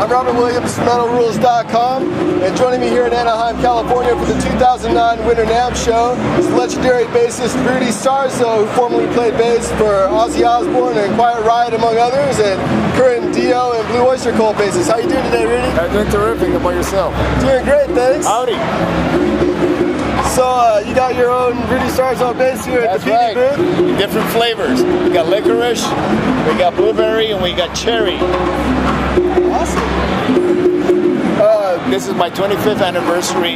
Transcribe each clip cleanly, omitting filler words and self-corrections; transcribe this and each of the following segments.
I'm Robert Williams from MetalRules.com, and joining me here in Anaheim, California for the 2009 Winter NAMM show is legendary bassist Rudy Sarzo, who formerly played bass for Ozzy Osbourne and Quiet Riot, among others, and current Dio and Blue Oyster Cult bassist. How you doing today, Rudy? I'm doing terrific. How about yourself? Doing great, thanks. Howdy. So you got your own Rudy Sarzo bass here at the PV booth? Different flavors. We got licorice, we got blueberry, and we got cherry. Awesome. This is my 25th anniversary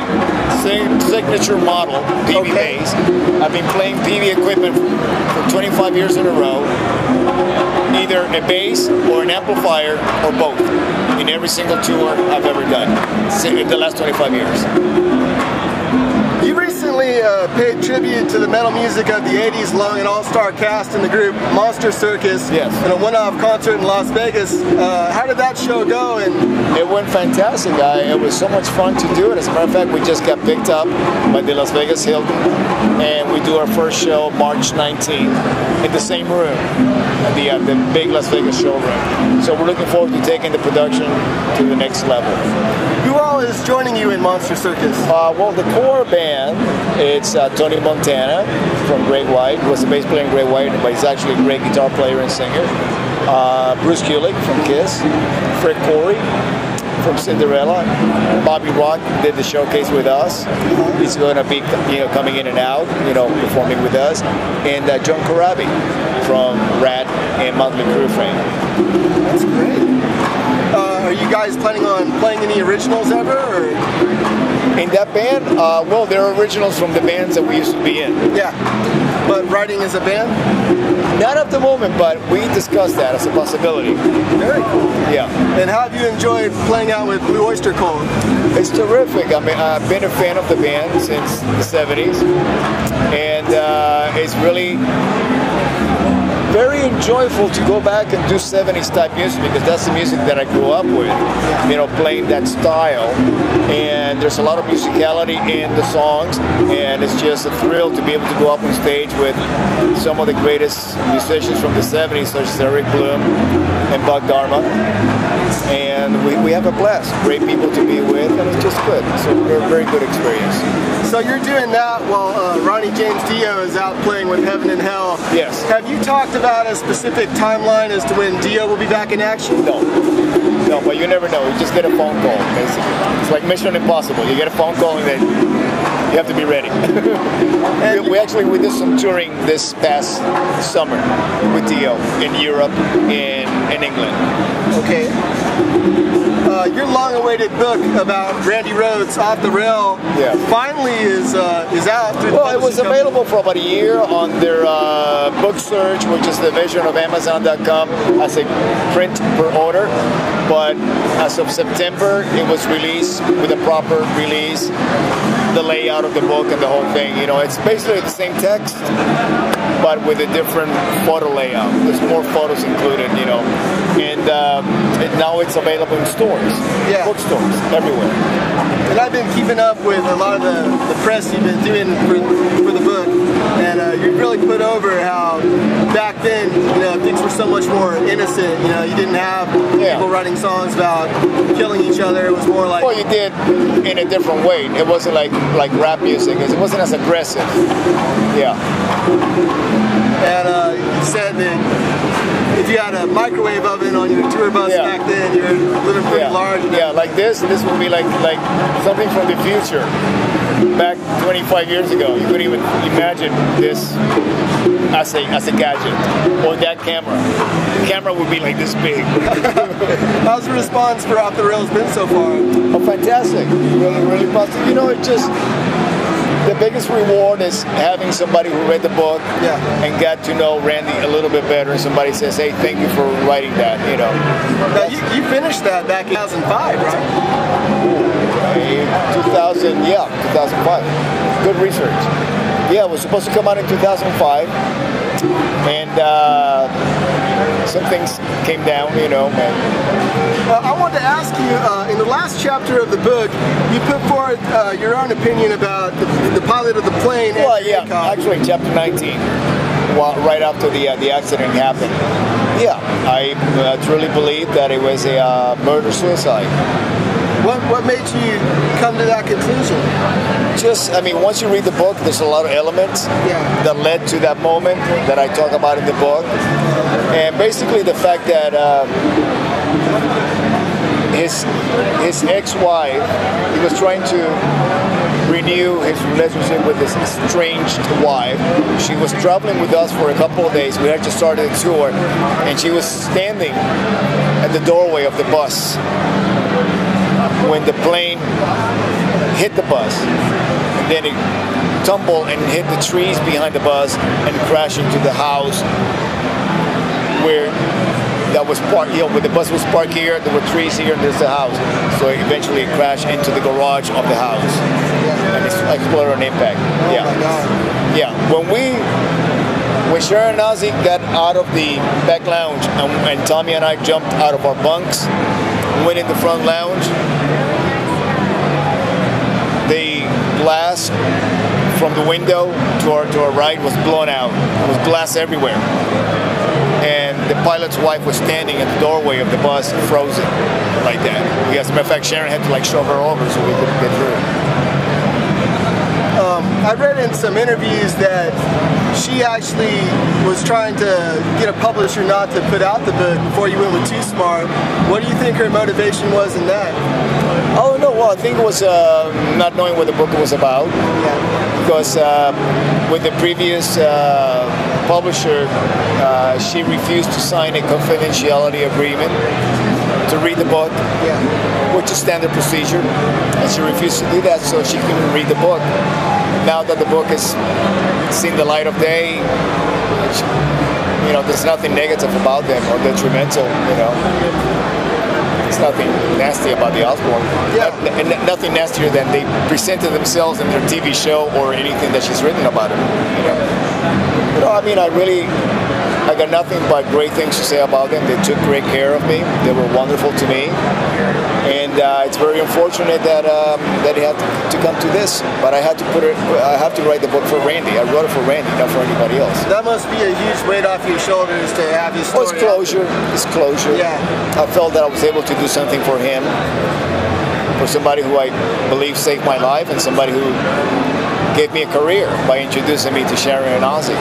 signature model PV bass. I've been playing PV equipment for 25 years in a row. Either a bass or an amplifier or both in every single tour I've ever done in the last 25 years. You recently paid tribute to the metal music of the 80s along an all-star cast in the group Monster Circus in a one-off concert in Las Vegas. How did that show go? And it went fantastic. It was so much fun to do it. As a matter of fact, we just got picked up by the Las Vegas Hilton, and we do our first show March 19th in the same room, at the big Las Vegas showroom. So we're looking forward to taking the production to the next level. Who all is joining you in Monster Circus? Well, the core band, it's Tony Montana from Great White, who was the bass player in Great White, but he's actually a great guitar player and singer. Bruce Kulick from Kiss, Fred Corey from Cinderella, Bobby Rock did the showcase with us. He's going to be, coming in and out, performing with us, and John Corabi from Rat and Motley Crue fame. That's great. Are you guys planning on playing any originals ever? Or? In that band? Well, they're originals from the bands that we used to be in. Yeah. But writing as a band? Not at the moment, but we discussed that as a possibility. Very cool. Yeah. And how have you enjoyed playing out with Blue Oyster Cult? It's terrific. I mean, I've been a fan of the band since the 70s, and it's really very enjoyable to go back and do 70s type music, because that's the music that I grew up with, playing that style. And there's a lot of musicality in the songs, and it's just a thrill to be able to go up on stage with some of the greatest musicians from the 70s, such as Eric Bloom and Buck Dharma. And we have a blast. Great people to be with, and it's just good. So a very good experience. So you're doing that while Ronnie James Dio is out playing with Heaven and Hell. Yes. Have you talked about a specific timeline as to when Dio will be back in action? No. No, but you never know. You just get a phone call, basically. It's like Mission Impossible. You get a phone call and then you have to be ready. We did some touring this past summer with Dio in Europe, in England. Okay. Your long-awaited book about Randy Rhoads' Off the Rail finally is out. Well, it was available for about a year on their book search, which is the division of Amazon.com, as a print per order. But as of September, it was released with a proper release, the layout of the book and the whole thing. It's basically the same text, but with a different photo layout. There's more photos included, and now it's available in stores, bookstores, everywhere. And I've been keeping up with a lot of the press you've been doing for the book, and you've really put over how back then, things were so much more innocent. You didn't have people writing songs about killing each other. It was more like... Well, you did in a different way. It wasn't like rap music. It wasn't as aggressive. Yeah. And you said that if you had a microwave oven on your tour bus back then, you were living pretty large. Yeah, like this would be like something from the future. Back 25 years ago, you couldn't even imagine this as a gadget, or that camera. The camera would be like this big. How's the response for Off the Rails been so far? Oh, fantastic. Really, really positive. It just... The biggest reward is having somebody who read the book and got to know Randy a little bit better, and somebody says, hey, thank you for writing that, Now, you finished that back in 2005, right? 2005. Good research. Yeah, it was supposed to come out in 2005, and some things came down, I wanted to ask you, in the last chapter of the book, you put forth your own opinion about the pilot of the plane. Well, yeah, actually, chapter 19, right after the accident happened. Yeah, I truly believe that it was a murder-suicide. What made you come to that conclusion? Just, I mean, once you read the book, there's a lot of elements that led to that moment that I talk about in the book. And basically the fact that his ex-wife, he was trying to renew his relationship with his estranged wife. She was traveling with us for a couple of days. We had just started a tour, and she was standing at the doorway of the bus when the plane hit the bus. And then it tumbled and hit the trees behind the bus and crashed into the house where that was parked, where the bus was parked here, there were trees here, and there's the house. So eventually it crashed into the garage of the house. And it's exploded on impact. Oh my God. Yeah. When Sharon and Ozzy got out of the back lounge and Tommy and I jumped out of our bunks, went in the front lounge, the glass from the window to our right was blown out. There was glass everywhere. And the pilot's wife was standing at the doorway of the bus, frozen, like that. As a matter of fact, Sharon had to shove her over so we couldn't get through. I read in some interviews that she actually was trying to get a publisher not to put out the book before you went with Too Smart. What do you think her motivation was in that? Oh no, well I think it was not knowing what the book was about. Yeah. Because with the previous publisher, she refused to sign a confidentiality agreement to read the book, which is standard procedure, and she refused to do that, so she couldn't read the book. Now that the book has seen the light of day, there's nothing negative about them or detrimental, There's nothing nasty about the Osbourne. And nothing nastier than they presented themselves in their TV show or anything that she's written about them. I got nothing but great things to say about them. They took great care of me. They were wonderful to me. And it's very unfortunate that it had to come to this. But I had to write the book for Randy. I wrote it for Randy, not for anybody else. That must be a huge weight off your shoulders to have your story. It's closure. It's closure. Yeah. I felt that I was able to do something for him, for somebody who I believe saved my life, and somebody who gave me a career by introducing me to Sharon and Ozzy.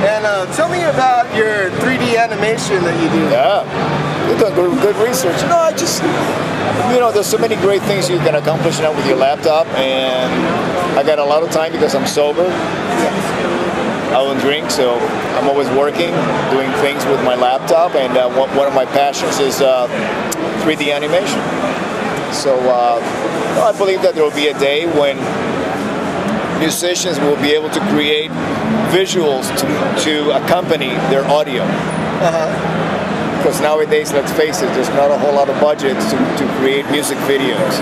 And tell me about your 3D animation that you do. Yeah, you've done good research. No, there's so many great things you can accomplish now with your laptop, and I got a lot of time because I'm sober. I don't drink, so I'm always working, doing things with my laptop, and one of my passions is 3D animation. So I believe that there will be a day when musicians will be able to create visuals to accompany their audio. Because nowadays, let's face it, there's not a whole lot of budgets to create music videos.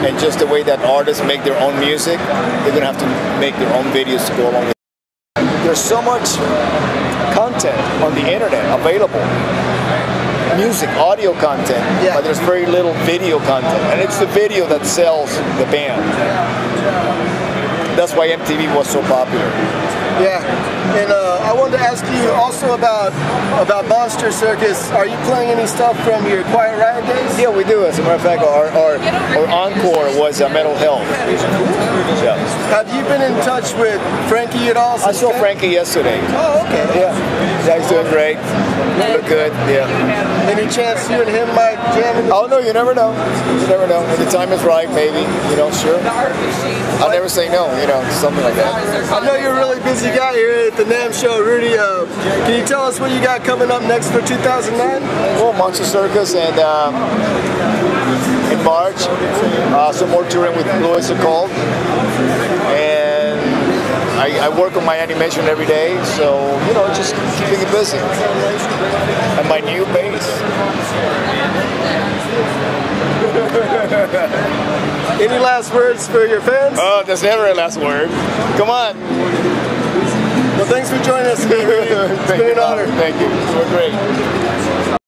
And just the way that artists make their own music, they're going to have to make their own videos to go along with it. There's so much content on the internet available. Music, audio content, but there's very little video content. And it's the video that sells the band. That's why MTV was so popular. Yeah, and I wanted to ask you also about Monster Circus. Are you playing any stuff from your Quiet Riot days? Yeah, we do. As a matter of fact, our encore was Mental Health. Yeah. Have you been in touch with Frankie at all? I saw Frankie yesterday. Oh, okay. Yeah, he's doing great. Look good. Yeah. Any chance you and him might jam? Oh no, you never know. You never know. When the time is right, maybe. Sure. I'll never say no. Something like that. I know you're a really busy guy here at the NAMM show, Rudy. Can you tell us what you got coming up next for 2009? Well, Monster Circus, and in March, some more touring with Louis Called. And I work on my animation every day, so just keeping it busy. And my new bass. Any last words for your fans? Oh, there's never a last word. Come on. Well, thanks for joining us, Rudy. It's been an honor. Thank you. You were great.